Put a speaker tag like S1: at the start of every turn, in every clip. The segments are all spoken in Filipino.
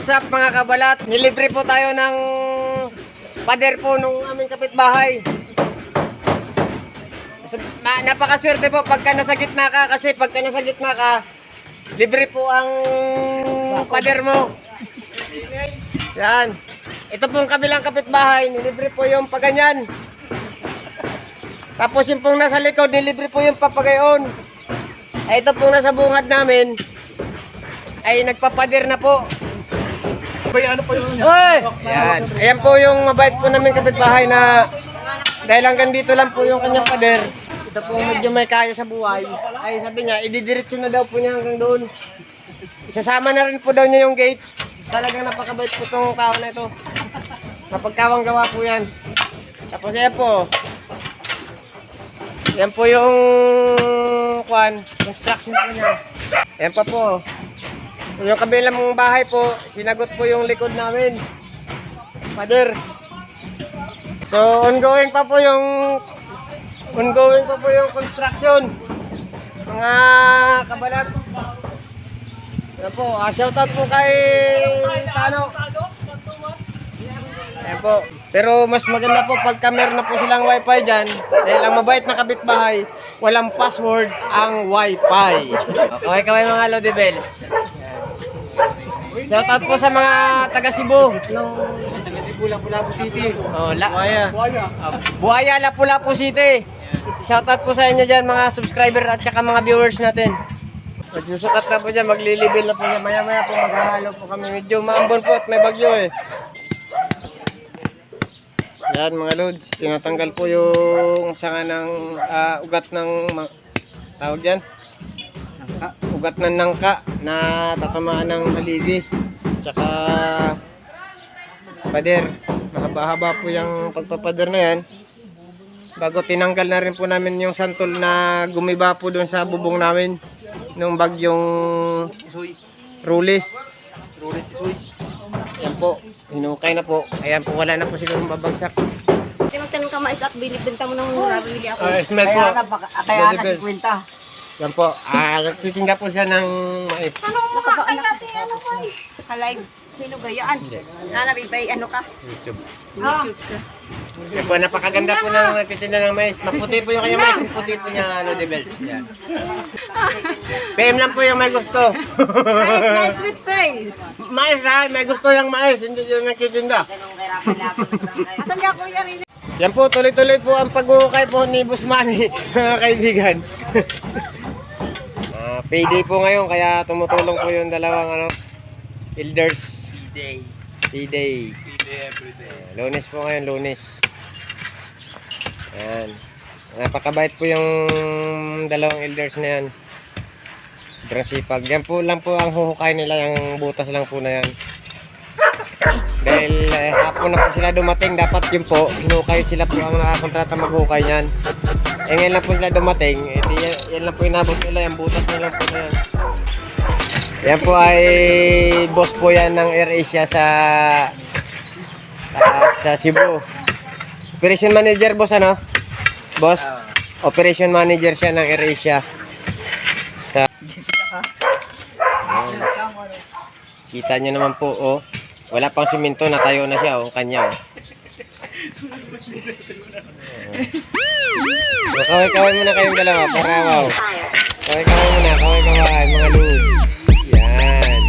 S1: What's up mga kabalat? Nilibre po tayo ng pader po nung aming kapitbahay. So, napakaswerte po pagka nasa gitna ka, kasi pagka nasa gitna ka, libre po ang pader mo. Yan. Ito pong kabilang kapitbahay, nilibre po yung paganyan. Tapos yung pong nasa likod, nilibre po yung papagayon. Ay ito pong nasa bungad namin, ay nagpapader na po.
S2: Ano po yun?
S1: Yan. Ayan po yung mabait po namin kapitbahay na dahil hanggang dito lang po yung kanyang pader. Ito po medyo may kaya sa buhay. Ay sabi niya, ididiretso na daw po niya hanggang doon. Isasama na rin po daw niya yung gate. Talagang napakabait po itong tao na ito. Mapagkawang gawa po yan. Tapos ayan po. Yan po yung construction po niya. Ayan pa po. Yung kabilang bahay po, sinagot po yung likod namin. Pader. So, ongoing pa po yung construction. Mga kabalat. Yan po, shoutout po kay Tano. Yan po. Pero mas maganda po pagka meron na po silang wifi dyan. Dahil ang mabait na kapitbahay, walang password ang wifi. Okay, kaway mga Lodi Bells. Shoutout po sa mga taga Cebu.
S2: Taga Cebu, Lapu-Lapu City.
S1: Oh,
S2: Buaya.
S1: Buaya, Lapu-Lapu City. Shoutout po sa inyo dyan mga subscriber at saka mga viewers natin. Magsusukat na po dyan, maglilibil na po dyan. Maya-maya po maghahalo po kami. Medyo maambon po at may bagyo eh. Yan mga lods, tinatanggal po yung sanga ng ugat ng tawag dyan. Ugat ng nangka na tatamaan ng haligi. Tsaka pader. Mahaba-haba po yung pagpapader na yan. Bago tinanggal na rin po namin yung santol na gumiba po doon sa bubong namin nung bagyong Ruli. Yan po, hinukay na po. Ayan po, wala na po siguro mabagsak.
S3: Kaya magtanong ka mais at binibenta mo ng mura, bibili ako.
S1: Smell po.
S2: Kaya na 50.
S1: Yan po, nagtitinda po siya ng mais.
S3: Anong makakain natin? Ano ko? Ka-live. Sino ba yan? Nabibay, ano ka?
S1: YouTube.
S3: YouTube ka.
S1: Yan po, napakaganda po ng nagtitinda ng mais. Maputi po yung kanyang mais, yung puti po niya, Lodi Bells. Yan. PM lang po yung may gusto.
S3: Mais with pay.
S1: Mais ha, may gusto yung mais, hindi yung nagtitinda.
S3: Asan ka kuya rin?
S1: Yan po, tuloy-tuloy po ang pag-uukay po ni Boss Manny, mga kaibigan. Payday po ngayon, kaya tumutulong po yung dalawang elders. Payday everyday. Lunes po ngayon, Lunes. Ayan. Napakabait po yung dalawang elders na yan. Sobrang sipag. Yan po lang po ang huhukay nila, yung butas lang po na yan. Dahil hapon na po sila dumating, dapat yun po, hinukay sila po ang nakakontrata maghukay niyan. Ngayon lang po sila dumating, yan lang po inabot nila, yung butas nila po na yan. Yan po ay boss po yan ng AirAsia sa Cebu. Operation manager boss, ano? Boss? Operation manager siya ng AirAsia. Kita nyo naman po, oh. Wala pang simento, natayo na siya, oh, kanya, oh. So, kaway-kaway muna kayong dalawa, para wow. Kaway-kaway muna, kaway-kaway, mga lods. Yan.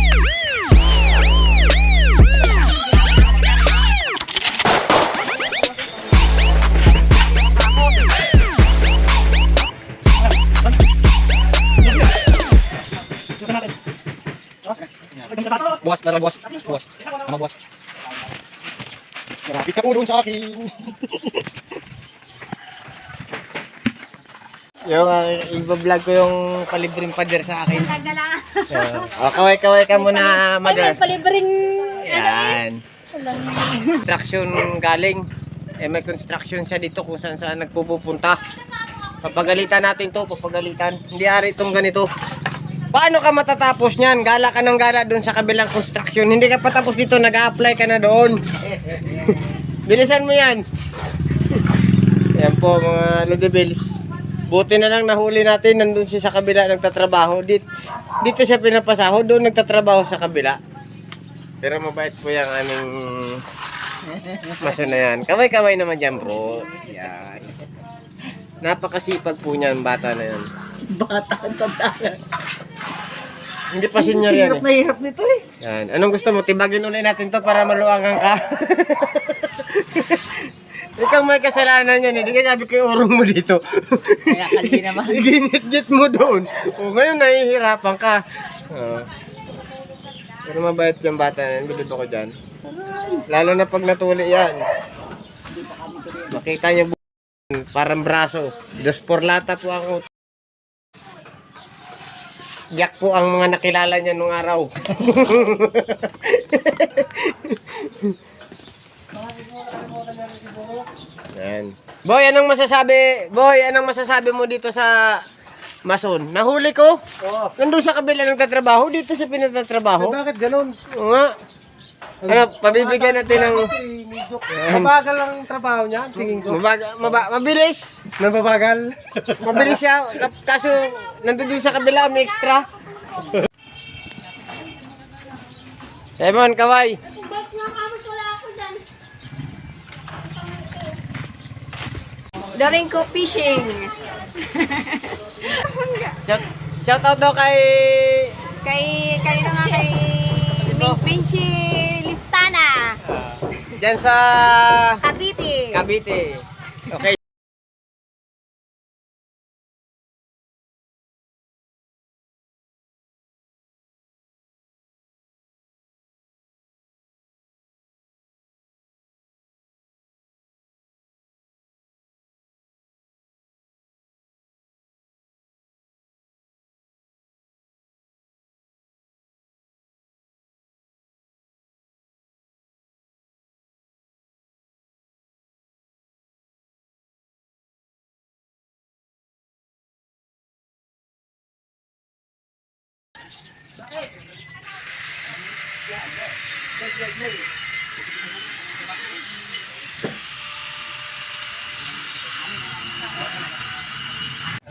S2: Boss, tara boss. Boss. Ano boss? Grabe ka po doon sa akin.
S1: Yung i-vlog ko yung palibring pader sa akin. So, kaway-kaway ka muna, mother.
S3: Palibring.
S1: Yan. Construction galing. May construction siya dito kung saan saan nagpupunta. Papagalitan natin to, papagalitan. Hindi ari itong ganito. Paano ka matatapos niyan? Gala ka ng gala doon sa kabilang construction. Hindi ka patapos dito, nag-a-apply ka na doon. Bilisan mo yan. Yan po mga Lodi Bells. Buti na lang nahuli natin, nandun siya sa kabila nagtatrabaho. Dito siya pinapasahod, doon nagtatrabaho sa kabila. Pero mabait po yung aming maso na yan. Kaway-kaway naman dyan, bro. Yan. Napakasipag po niyan, bata na yan.
S2: Bata ang tanda.
S1: Hindi pa senior yan
S2: Hirap na hirap nito eh.
S1: Yan. Anong gusto mo? Tibagin ulit natin to para maluangan ka. Ikaw may kasalanan yan. Hindi ka sabi ko yung urong mo dito.
S2: Kaya kalbi naman.
S1: Ginit-git mo doon. O ngayon nahihirapan ka. Pero mabait yung bata na yan. Bilib ako dyan. Lalo na pag natuli yan. Makita niyo parang braso. 2 por lata po ang yak po ang mga nakilala niya nung araw. Yan. Boy, anong masasabi? Boy, anong masasabi mo dito sa Mason? Nahuli ko?
S2: Oo.
S1: Nandun sa kabila nagtatrabaho, dito sa pinagtatrabaho.
S2: Bakit ganun?
S1: Oo nga. Ano, pabibigyan natin ng
S2: Mabagal ang trabaho niya, tingin ko.
S1: mabilis.
S2: Mababagal.
S1: Mabilis siya. Kaso, nandun sa kabila, may extra. Simon, kaway.
S3: Dorinko Fishing.
S1: Shout out daw kay
S3: Kanino nga kay Benchi Listana.
S1: dyan sa
S3: Cavite.
S1: Cavite. Okay.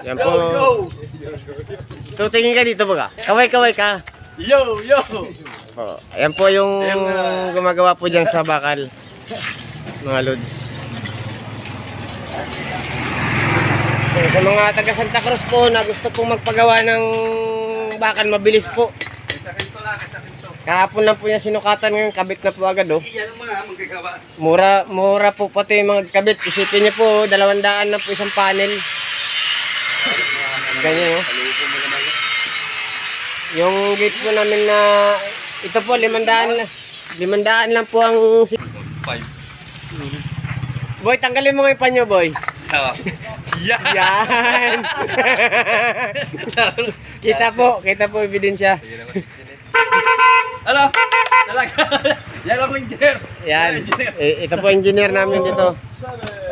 S1: Yan po. Tutingin ka dito baga. Kaway-kaway ka.
S2: Yo, yo!
S1: Oh, ayan po yung gumagawa po dyan sa bakal. Mga lods. So, sa mga taga Santa Cruz po na gusto pong magpagawa ng bakal, mabilis po. Kahapon lang po yung sinukatan ngayon, kabit na po agad oh. Mura po pati yung mga kabit. Isipin niyo po, 200 na po isang panel. Ganyan oh. Yung gate po namin na ito po 500 na. 500 lang po ang Boy, tanggalin mo yung panyo, boy. Yan. kita po ebidensya.
S2: Ano? Talaga? Yan ang engineer.
S1: Yan. Ito po engineer namin dito.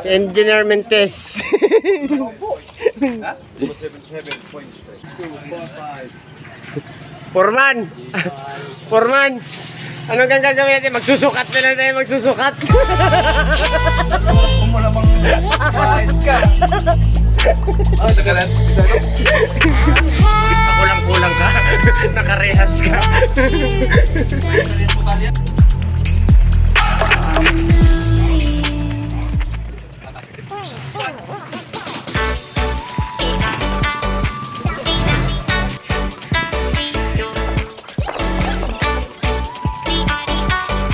S1: Si Engineer Mentes.
S2: 77.245.
S1: Foreman. Foreman. Anong gagawin natin? Magsusukat na lang tayo, magsusukat.
S2: Kung mo namang kahit ka. Tagalan.
S1: Kulang-kulang ka. Nakarehas ka.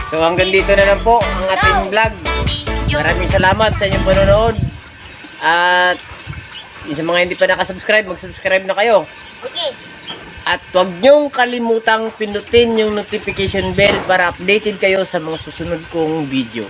S1: So hanggang dito na lang po ang ating vlog. Maraming salamat sa inyong panonood. At yung sa mga hindi pa nakasubscribe, mag-subscribe na kayo.
S3: Okay.
S1: At huwag niyong kalimutang pindutin yung notification bell para updated kayo sa mga susunod kong video.